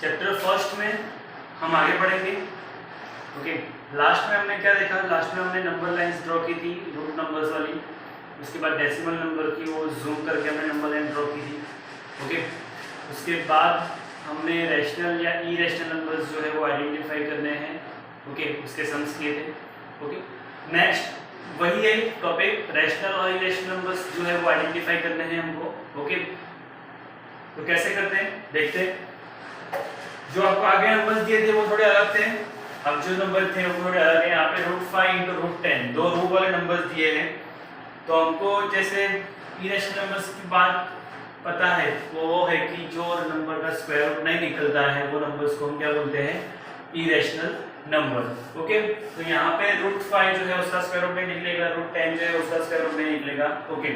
Chapter first में हम आगे बढ़ेंगे। ओके, लास्ट में हमने क्या देखा? लास्ट में हमने नंबर लाइंस ड्रॉ की थी, रूट नंबर्स वाली। उसके बाद डेसिमल नंबर की वो जूम करके हमने नंबर लाइन ड्रॉ की थी। ओके, उसके बाद हमने रैशनल या इरेशनल नंबर्स जो है वो आइडेंटिफाई करने हैं। ओके, उसके सम्स किए थे। ओके, नेक्स्ट वही है टॉपिक, रैशनल और इरेशनल नंबर्स जो है वो आइडेंटिफाई करने हैं हमको। ओके, तो कैसे करते हैं देखते हैं। जो आपको आगे नंबर्स दिए थे वो थोड़े अलग थे, अब जो नंबर थे वो थोड़े अलग हैं। यहाँ पे √5 × √10 दो रूट वाले नंबर्स दिए हैं। तो हमको जैसे इरेशनल नंबर्स की बात पता है, वो है कि जो नंबर का स्क्वायर रूट नहीं निकलता है वो नंबर्स को हम क्या बोलते हैं? Irrational number. ओके, तो यहाँ पे √5 जो है उसका स्क्वायर रूट नहीं निकलेगा, √10 जो है उसका स्क्वायर रूट नहीं निकलेगा। ओके,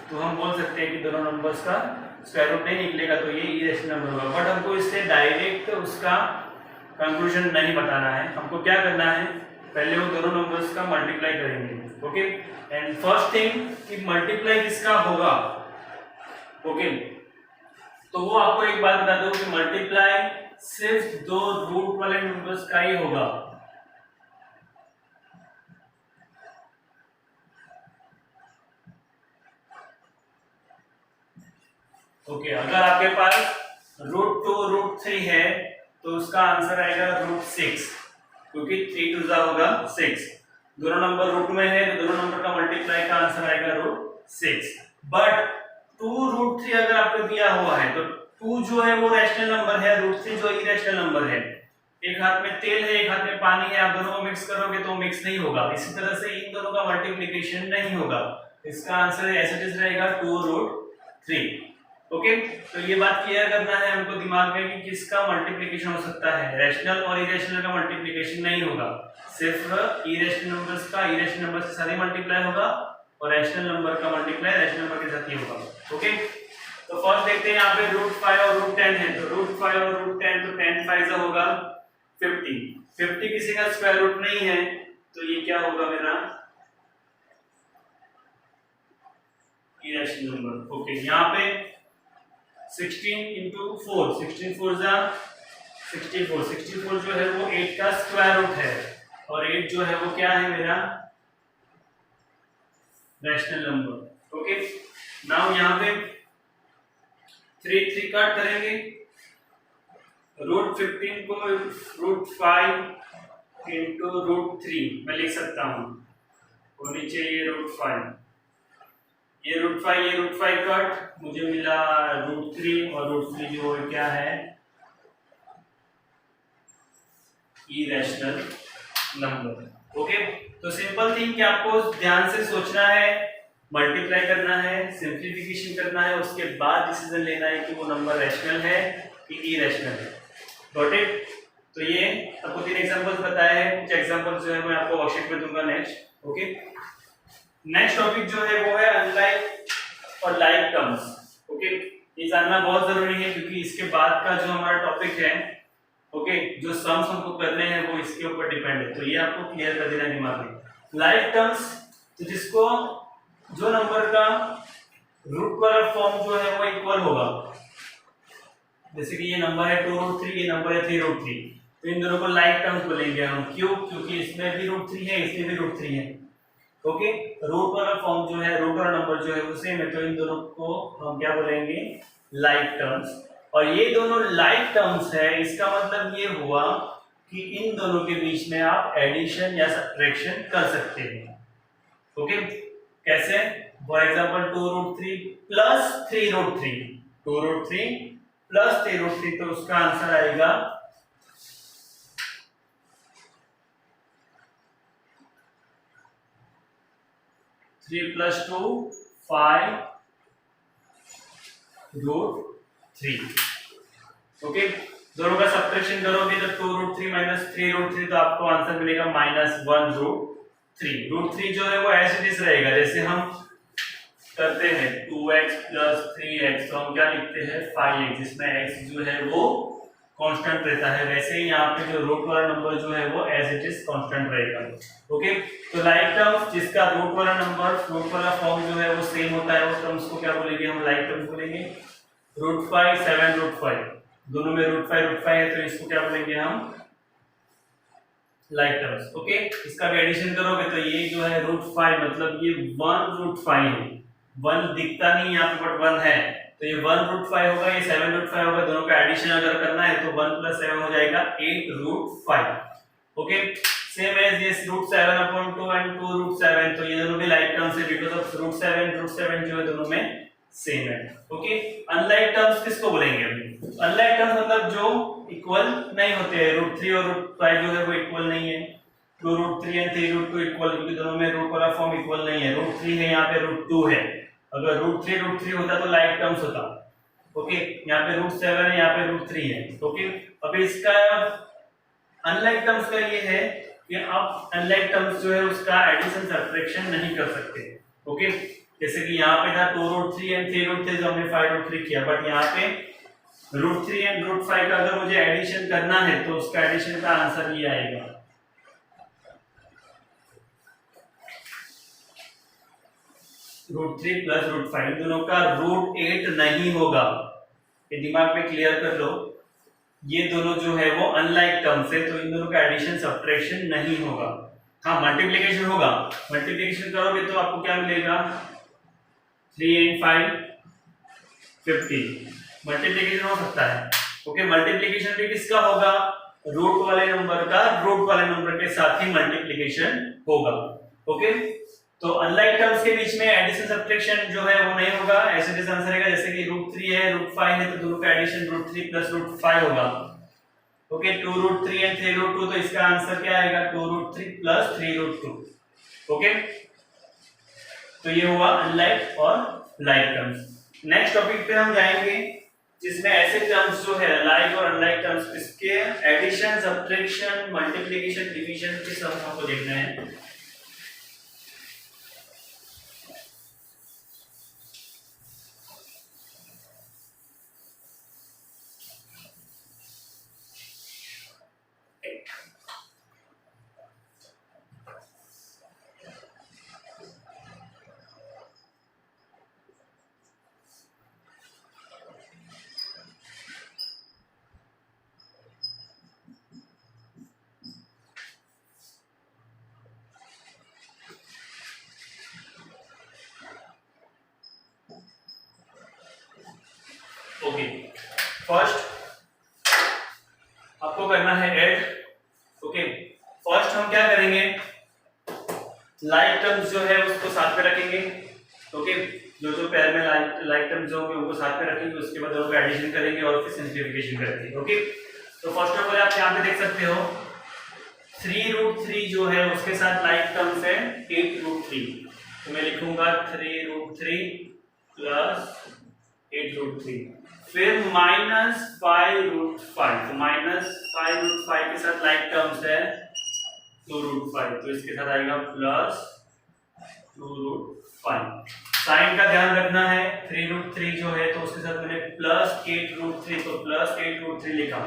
तो हम बोल सकते हैं कि दोनों नंबर्स का स्क्वायर रूट नहीं निकलेगा, तो ये इरेशनल नंबर होगा। बट हमको इससे डायरेक्ट उसका कंक्लूजन नहीं बताना है। हमको क्या करना है, पहले वो दोनों नंबर्स का मल्टीप्लाई करेंगे। ओके, एंड फर्स्ट थिंग कि मल्टीप्लाई किसका होगा। ओके, तो वो आपको एक बात बता दो कि मल्टीप्लाई सिर्फ दो रूट वाले नंबर्स का ही होगा। ओके, अगर आपके पास √2 √3 है तो उसका आंसर आएगा √6, क्योंकि 3 2 होगा 6। दोनों नंबर रूट में है तो दोनों नंबर का मल्टीप्लाई का आंसर आएगा √6। बट 2 √3 अगर आपको दिया हुआ है तो 2 जो है वो रैशनल नंबर है, √3 जो इरेशनल नंबर है। एक हाथ में तेल है, एक हाथ में पानी है, आप दोनों को मिक्स करोगे तो मिक्स नहीं होगा। इसी तरह से इन दोनों का मल्टीप्लिकेशन नहीं होगा। इसका आंसर ऐसे जैसे रहेगा 2 √3। ओके, तो ये बात क्लियर करना है हमको दिमाग में कि किसका मल्टीप्लिकेशन हो सकता है। रैशनल और इरेशनल का मल्टीप्लिकेशन नहीं होगा, सिर्फ इरेशनल नंबर्स का इरेशनल नंबर से साथ ही मल्टीप्लाई होगा और रैशनल नंबर का मल्टीप्लाई रैशनल नंबर के साथ ही होगा। ओके, तो फर्स्ट देखते हैं यहाँ पे √5 और √10 है, तो √5 और √10 तो 10 5 होगा 50। 50 किसी का स्क्वायर रूट नहीं है, तो ये क्या होगा मेरा? Irrational number. ओके, यहाँ पे 16 × 4, 16 4 जा 64, 64 जो है वो 8 का स्क्वायर रूट है, और 8 जो है वो क्या है मेरा? Rational number. ओके, नाउ यहाँ पे 3 3 कट करेंगे, √15 को √5 × √3 मैं लिख सकता हूँ, और नीचे ये √5, ये √5 कट, मुझे मिला √3, और √3 जो है क्या है? Irrational number. ओके, तो सिंपल थिंग कि आपको ध्यान से सोचना है, मल्टीप्लाई करना है, सिंप्लीफिकेशन करना है, उसके बाद डिसीजन लेना है कि वो नंबर रैशनल है कि इरेशनल है। Got it? तो ये आपको 3 एग्जांपल्स बताए हैं, कुछ एग्जांपल्स जो है मैं आपको वर्कशीट में दूंगा नेक्स्ट। ओके, नेक्स्ट टॉपिक जो है वो है अनलाइक और लाइक टर्म्स। ओके, ये जानना बहुत जरूरी है क्योंकि इसके बाद का जो हमारा टॉपिक है, ओके, जो सम्स हमको करने हैं वो इसके ऊपर डिपेंड है, तो ये आपको क्लियर कर देना दिमाग में। लाइक टर्म्स, तो जिसको जो नंबर का रूट वाला फॉर्म जो है वो इक्वल होगा, जैसे कि ये नंबर है 2 √3, ये नंबर है 3 √3, तो इन दोनों को लाइक टर्म्स बोलेंगे हम। क्यों? क्योंकि इसमें भी √3 है, इसमें भी √3 है। ओके, रूट वाला फॉर्म जो है, रूट वाला नंबर जो है वो सेम है, तो इन दोनों को हम क्या बोलेंगे? Like terms. और ये दोनों लाइक टर्म्स है, इसका मतलब ये हुआ कि इन दोनों के बीच में आप एडिशन या सब्ट्रैक्शन कर सकते हैं। ओके, कैसे? फॉर एग्जांपल 2 √3 प्लस 3 √3, 2 √3 प्लस 3 √3, तो उसका आंसर आएगा 3 + 2 5 √3। ओके, दोनों का सब्ट्रैक्शन करोगे तो 2 √3 - 3 √3, तो आपको आंसर मिलेगा -1 √3। √3 जो है वो ऐसे इस रहेगा, जैसे हम करते हैं 2x + 3x, तो हम क्या लिखते हैं 5x, जिसमें x जो है वो कांस्टेंट रहता है। वैसे ही यहाँ पे जो रूट वाला नंबर जो है वो एज इट इज कांस्टेंट रहेगा। ओके, तो लाइक टर्म्स जिसका रूट वाला नंबर, रूट वाला फॉर्म जो है वो सेम होता है, उस टर्म्स को क्या बोलेंगे? हम लाइक टर्म्स बोलेंगे। √5 7 √5, दोनों में रूट फाइव है, तो इसको क्या बोलेंगे हम, लाइक टर्म्स। ओके, इसका भी एडिशन करोगे तो ये जो है √5 मतलब ये 1√5 है। 1 दिखता नहीं यहाँ पे बट 1 है, तो ये 1√5 होगा, ये 7√5 होगा। दोनों का एडिशन अगर करना है तो 1 + 7 हो जाएगा 8√5। ओके, सेम एज ये √7/2 एंड 2√7, तो ये दोनों भी लाइक टर्म्स है बिकॉज़ ऑफ √7 जो है दोनों में सेम है। ओके, अनलाइक टर्म्स किसको बोलेंगे अभी? अनलाइक टर्म्स मतलब जो इक्वल नहीं होते हैं। √3 और √5 जो है वो इक्वल नहीं है। 2√3 एंड 3√2 इक्वल, क्योंकि दोनों में रूट वाला फॉर्म इक्वल नहीं है। √3 है, यहाँ पे √2 है। अगर √3 होता तो लाइक टर्म्स होता। ओके, यहाँ पे √7 है, यहाँ पे √3 है। ओके, अब इसका अनलाइक टर्म्स का ये है कि आप अनलाइक टर्म्स जो है उसका एडिशन सब्ट्रैक्शन नहीं कर सकते। ओके, जैसे कि यहाँ पे था 2√3 एंड 3√3, तो हमने 5√3 किया, बट यहाँ पे √3 एंड √5 का अगर मुझे एडिशन करना है तो उसका एडिशन का आंसर ये आएगा। √3 + √5 दोनों का √8 नहीं होगा, ये दिमाग में क्लियर कर लो। ये दोनों जो है वो अनलाइक टर्म्स है, तो इन दोनों का एडिशन सब्ट्रैक्शन नहीं होगा। हाँ, मल्टीप्लिकेशन होगा। मल्टीप्लिकेशन करोगे तो आपको क्या मिलेगा, 3 and 5 50 मल्टीप्लिकेशन हो सकता है। ओके, मल्टीप्लिकेशन भी किसका होगा, रूट वाले नंबर का रूट वाले नंबर के साथ ही मल्टीप्लिकेशन होगा। ओके, तो अनलाइक टर्म्स के बीच में एडिशन सब्ट्रैक्शन जो है वो नहीं होगा। ऐसे जैसे आंसर आएगा, जैसे कि √3 है, √5 है, तो दोनों का एडिशन √3 + √5 होगा। ओके, 2√3 एंड 3√2, तो इसका आंसर क्या आएगा, 2√3 + 3√2। ओके, तो ये हुआ अनलाइक और लाइक टर्म्स। नेक्स्ट टॉपिक पे हम जाएंगे जिसमें ऐसे टर्म्स जो है लाइक और अनलाइक टर्म्स, इसके एडिशन सब्ट्रैक्शन मल्टीप्लिकेशन डिवीजन के सब हमको देखना है। ओके, फर्स्ट आपको करना है ऐड। ओके, फर्स्ट हम क्या करेंगे, लाइक टर्म्स जो है उसको साथ में रखेंगे। ओके, जो पेयर में लाइक टर्म्स जो होंगे उनको साथ में रखेंगे, उसके बाद दोनों का एडिशन करेंगे और फिर सिंप्लीफिकेशन करेंगे। ओके, तो फर्स्ट ऑफ ऑल आप यहाँ पे देख सकते हो 3√3 जो है उसके साथ लाइक टर्म्स है 8√3, तो मैं लिखूंगा 3√3 + 8√3, फिर -5√5, तो -5√5 के साथ लाइक टर्म्स है 2√5, तो इसके साथ आएगा +2√5। साइन का ध्यान रखना है, 3√3 जो है तो उसके साथ मैंने +8√3, तो +8√3 लिखा।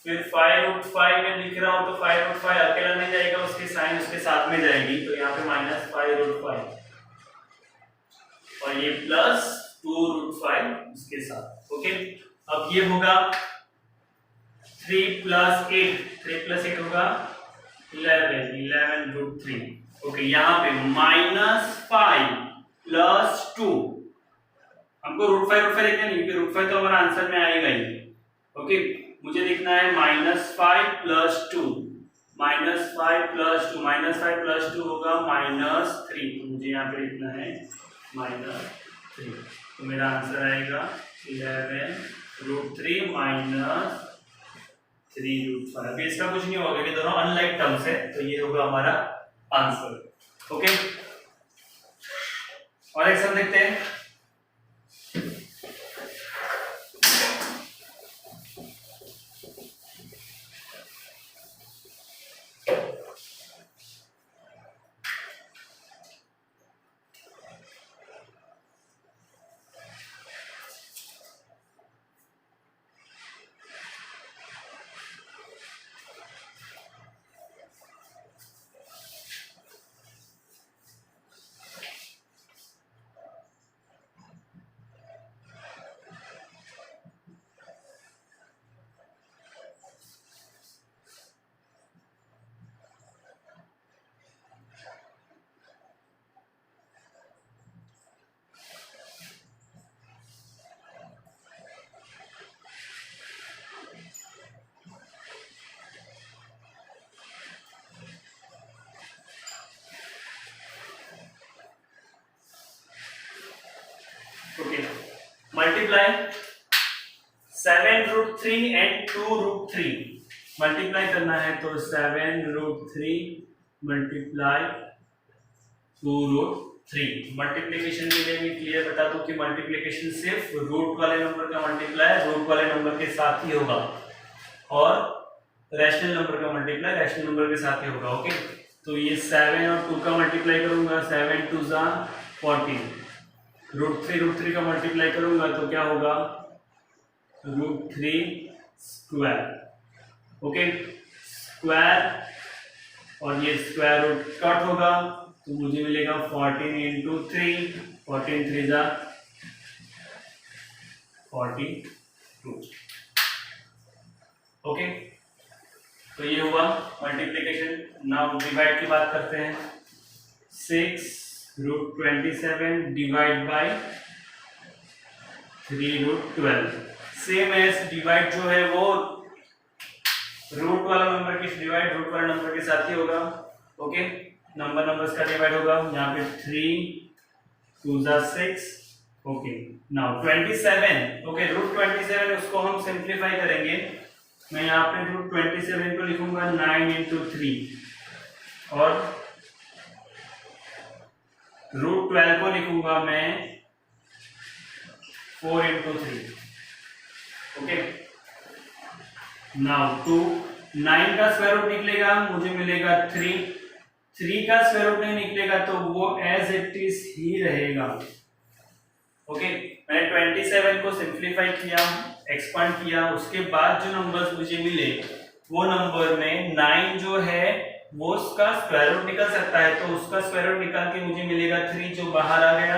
फिर 5√5 में लिख रहा हूं तो 5√5 अकेला नहीं जाएगा, उसके साइन उसके साथ में जाएगी, तो यहाँ पे -5√5 और ये +2√5 उसके साथ। ओके, अब ये होगा 3 + 8, 3 + 8 होगा 11√3। ओके, यहाँ पे -5 + 2, हमको √5 देखना नहीं क्योंकि √5 तो हमारा आंसर में आएगा ही। ओके, मुझे लिखना है -5 + 2, -5 + 2, -5 + 2 होगा -3, तो मुझे यहाँ पे लिखना है -3, तो मेरा आंसर आएगा 11√3 - 3√5। अभी इसका कुछ नहीं होगा क्योंकि दोनों अनलाइक टर्म्स है, तो ये होगा हमारा आंसर। ओके, और एक सम देखते हैं। ओके, मल्टीप्लाई 7√3 एंड 2√3 मल्टीप्लाई करना है तो 7√3 मल्टीप्लाई 2√3। मल्टीप्लिकेशन के लिए मैं क्लियर बता दूं कि मल्टीप्लिकेशन सिर्फ रूट वाले नंबर का मल्टीप्लाई रूट वाले नंबर के साथ ही होगा और रैशनल नंबर का मल्टीप्लाई रैशनल नंबर के साथ ही होगा। ओके, तो ये 7 और 2 का मल्टीप्लाई करूंगा, 7 2 ज़ा 14, √3 का मल्टीप्लाई करूंगा तो क्या होगा, √3 स्क्वायर। ओके, स्क्वायर और ये स्क्वायर रूट कट होगा तो मुझे मिलेगा 14 इंटू 3, 14 3 ज़ा 42। ओके, तो ये हुआ मल्टीप्लिकेशन। नाउ डिवाइड की बात करते हैं। 6√27 divide by 3√12। Same as divide जो है वो रूट वाला नंबर के डिवाइड रूट वाला नंबर के साथ ही होगा। ओके, नंबर्स का डिवाइड होगा, यहाँ पे 3 2 ज़ा 6। Okay, now 27। ओके, √27 उसको हम सिंप्लीफाई करेंगे। मैं यहाँ पे √27 को लिखूंगा 9 इंटू 3 और √12 को लिखूंगा मैं 4 इंटू 3। ओके, नाउ 9 का स्क्वायर रूट निकलेगा, मुझे मिलेगा 3 का स्क्वायर रूट नहीं निकलेगा तो वो एज इट इज ही रहेगा। ओके, मैंने 27 को सिंप्लीफाई किया, एक्सपांड किया, उसके बाद जो नंबर्स मुझे मिले वो नंबर में 9 जो है वो उसका स्क्वायर रूट निकल सकता है, तो उसका स्क्वायर रूट निकाल के मुझे मिलेगा 3 जो बाहर आ गया।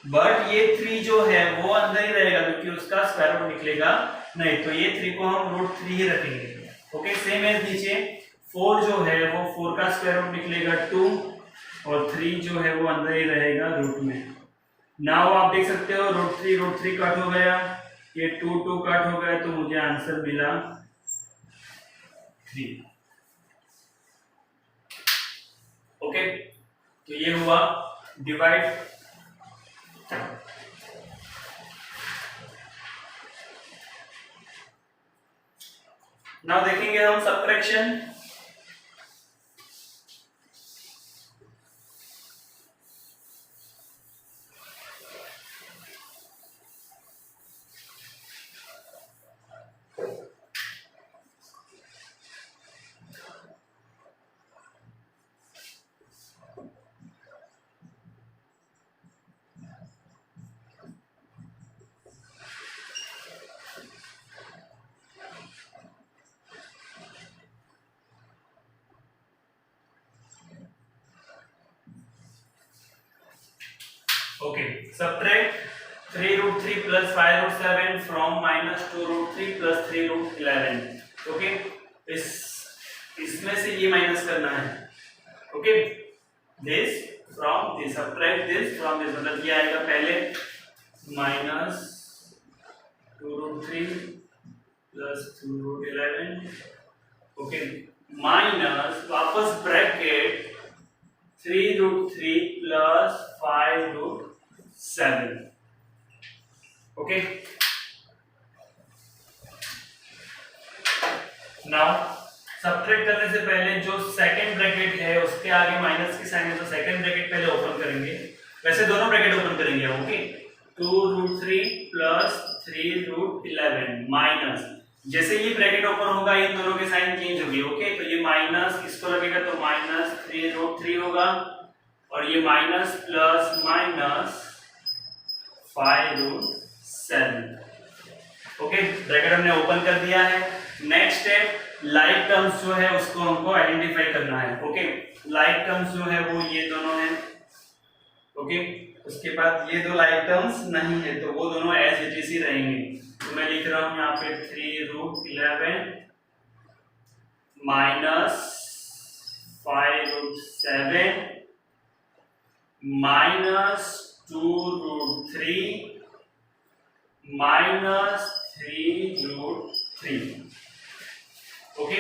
बट ये 3 जो है वो अंदर ही रहेगा क्योंकि उसका स्क्वायर रूट निकलेगा नहीं, तो ये 3 को हम √3 ही रखेंगे। ओके, सेम एज नीचे 4 जो है वो 4 का स्क्वायर रूट निकलेगा 2 और 3 जो है वो अंदर ही रहेगा रूट में। नाउ आप देख सकते हो √3 कट हो गया, ये 2 कट हो गया तो मुझे आंसर मिला 3। ओके, तो ये हुआ डिवाइड। नाउ देखेंगे हम subtraction. Okay, subtract 3√3 plus 5√7 from -2√3 plus 3√11. Okay, इसमें से ये माइनस करना है। Okay, this from this, subtract this from this, मतलब ये आएगा पहले -2√3 plus 2√11। ओके, माइनस वापस bracket 3√3 plus 5√7। Okay, now subtract करने से पहले जो सेकंड ब्रैकेट है उसके आगे माइनस की साइन है तो सेकंड ब्रैकेट पहले ओपन करेंगे, वैसे दोनों ब्रैकेट ओपन करेंगे। ओके, 2√3 plus 3√11 माइनस, जैसे ये ब्रैकेट ओपन होगा इन दोनों के साइन चेंज होगी। ओके, तो ये माइनस इसको लगेगा तो -3√3 होगा और ये minus plus minus 5√7। Okay, bracket हमने ओपन कर दिया है। नेक्स्ट स्टेप, लाइक टर्म्स जो है उसको हमको आइडेंटिफाई करना है। ओके, लाइक टर्म्स जो है वो ये दोनों हैं। ओके, उसके बाद ये दो लाइक टर्म्स नहीं है तो वो दोनों एज इट इज ही रहेंगे। तो मैं लिख रहा हूं यहाँ पे 3√11 minus 5√7 minus 2√3 minus 3√3। Okay,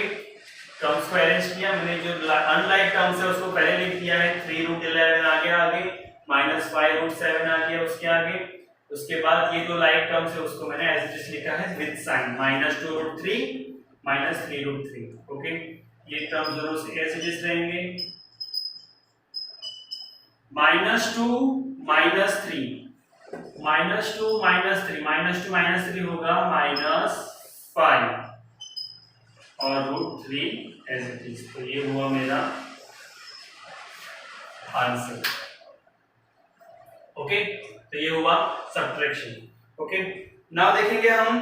terms को अरेंज किया मैंने, जो अनलाइक टर्म्स है उसको पहले लिख दिया है, 3√11 आगे, -5√7 आ गया उसके आगे, उसके बाद ये दो लाइक टर्म्स है उसको मैंने एज इट इज लिखा है विद साइन -2√3 -3√3। ओके, ये टर्म दोनों से एज इट इज रहेंगे। -2 -3 -2 -3 होगा -5 और √3 एज इट इज। तो ये हुआ मेरा आंसर। ओके, तो ये हुआ सब्ट्रैक्शन। ओके, नाउ देखेंगे हम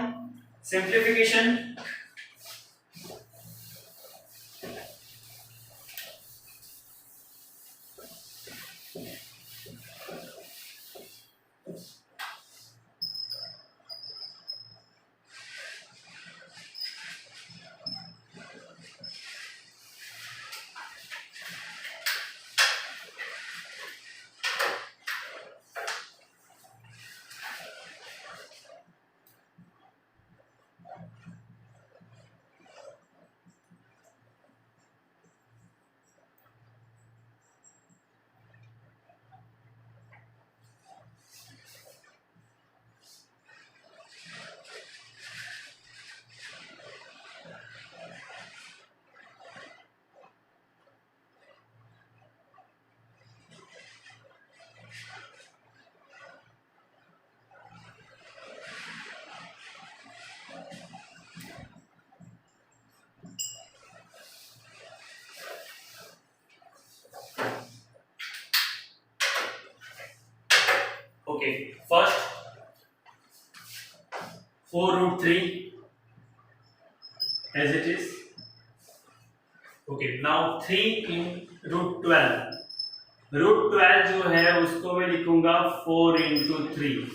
simplification. Okay, first 4√3 as it is. Okay, now 3 in √12. √12 जो है उसको मैं लिखूंगा 4 into 3.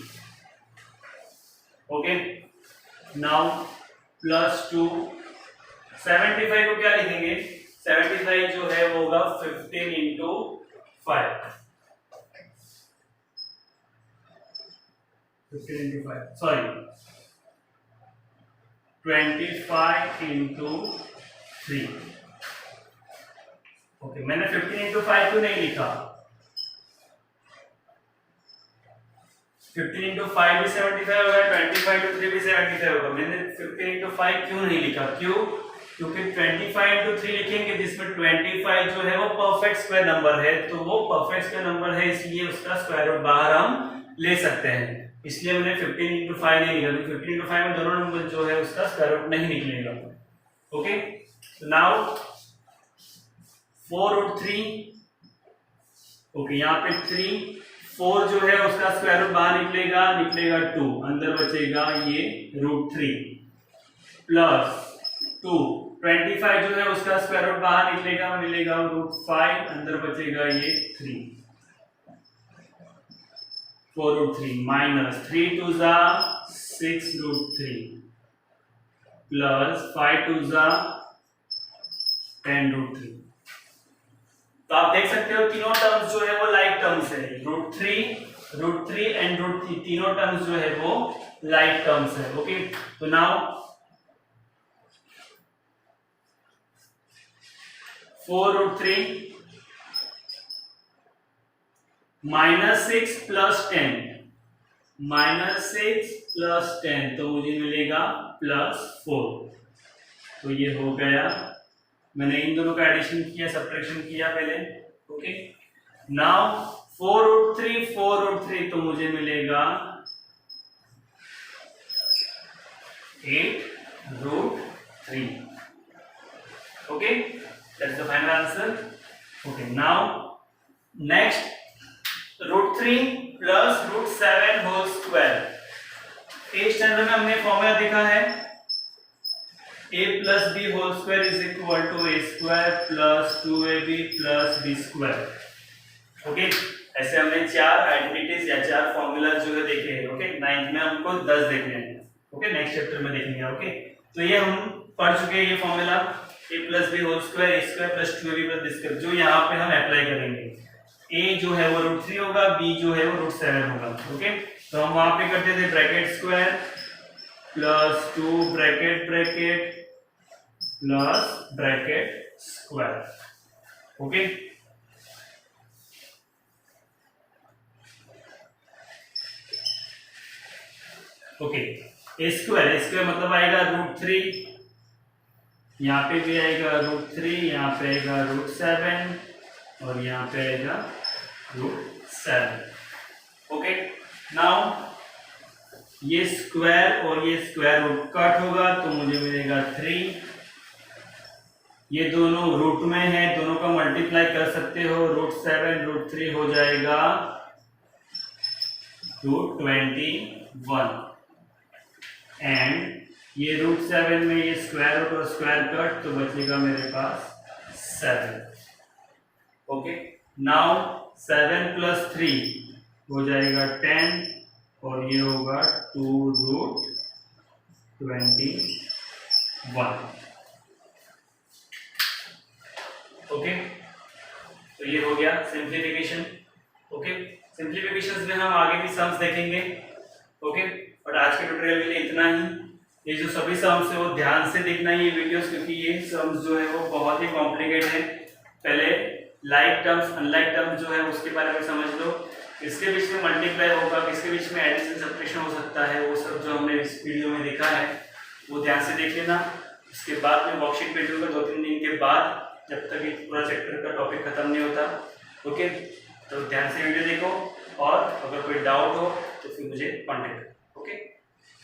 ओके, नाउ +2 75 को क्या लिखेंगे? 75 जो है वो होगा 15 into 5. 15 into 5, sorry, 25 into 3. Okay, मैंने 15 into 5 क्यों नहीं लिखा? 15 into 5 भी 75 होगा, 25 into 3 भी 75 होगा। मैंने 15 into 5 क्यों नहीं लिखा? क्यों? क्योंकि 25 into 3 लिखेंगे जिसमें 25 जो है वो परफेक्ट स्क्वायर नंबर है, तो वो परफेक्ट स्क्वायर नंबर है इसलिए उसका स्क्वायर रूट बाहर हम ले सकते हैं। इसलिए मैंने 15 into 5 नहीं लिखा, क्योंकि 15 into 5 में दोनों नंबर जो है उसका स्क्वायर रूट नहीं निकलेगा। Okay, now 4√3। ओके, यहाँ पे 3 4 जो है उसका स्क्वायर रूट बाहर निकलेगा 2, अंदर बचेगा ये √3 प्लस 2। 25 जो है उसका स्क्वायर रूट बाहर मिलेगा √5, अंदर बचेगा ये 3। 4√3 माइनस 3 2 जा 6√3 प्लस 5 2 जा 10√3। तो आप देख सकते हो तीनों टर्म्स जो है वो लाइक टर्म्स है। √3 एंड √3 तीनों टर्म्स जो है वो लाइक टर्म्स है। ओके, तो नाउ 4√3 -6 + 10 -6 + 10 तो मुझे मिलेगा +4। तो ये हो गया, मैंने इन दोनों का एडिशन किया, सब्ट्रैक्शन किया पहले। ओके, नाउ 4√3 तो मुझे मिलेगा 8√3। Okay, that's the final answer. Okay, now next √3 + √7 whole square. इस स्टैंडर्ड में हमने फॉर्मूला देखा है a + b whole square is equal to a square + 2ab + b square. Okay, ऐसे हमने 4 आइडेंटिटीज या 4 फॉर्मूला जो है देखे हैं। ओके, 9th में हमको 10 देखने हैं। ओके, नेक्स्ट चैप्टर में देखेंगे। ओके, तो ये हम पढ़ चुके हैं ये formula a + b whole square a square + 2ab + b square, जो यहाँ पे हम अप्लाई करेंगे। a जो है वो √3 होगा, b जो है वो √7 होगा। ओके, तो हम वहां पे करते थे bracket square +2 bracket plus bracket square. Okay, okay, A square मतलब आएगा √3, यहाँ पे भी आएगा √3, यहाँ पे आएगा √7 और यहाँ पे आएगा √7। ओके, नाउ ये स्क्वायर और ये स्क्वायर रूट कट होगा तो मुझे मिलेगा 3। ये दोनों रूट में है, दोनों का मल्टीप्लाई कर सकते हो, √7 √3 हो जाएगा √21 एंड ये √7 में ये स्क्वायर रूट और स्क्वायर कट तो बचेगा मेरे पास 7। ओके, नाउ 7 + 3 हो जाएगा 10 और ये होगा 2√21। ओके, तो ये हो गया सिंप्लीफिकेशन। ओके, सिंप्लीफिकेशंस में हम आगे भी सम्स देखेंगे। ओके, और आज के ट्यूटोरियल के लिए इतना ही। ये जो सभी सम्स है वो ध्यान से देखना है ये वीडियोस, क्योंकि ये सम्स जो है वो बहुत ही कॉम्प्लिकेटेड है। पहले लाइक टर्म्स अनलाइक टर्म्स जो है उसके बारे में समझ लो, किसके बीच में मल्टीप्लाई होगा, किसके बीच में एडिशन सब्ट्रैक्शन हो सकता है, वो सब जो हमने इस वीडियो में देखा है वो ध्यान से देख लेना। उसके बाद में वर्कशीट भेजूंगा 2-3 दिन के बाद, जब तक ये पूरा चैप्टर का टॉपिक खत्म नहीं होता। ओके, तो ध्यान से वीडियो देखो और अगर कोई डाउट हो तो फिर मुझे कॉन्टेक्ट करो।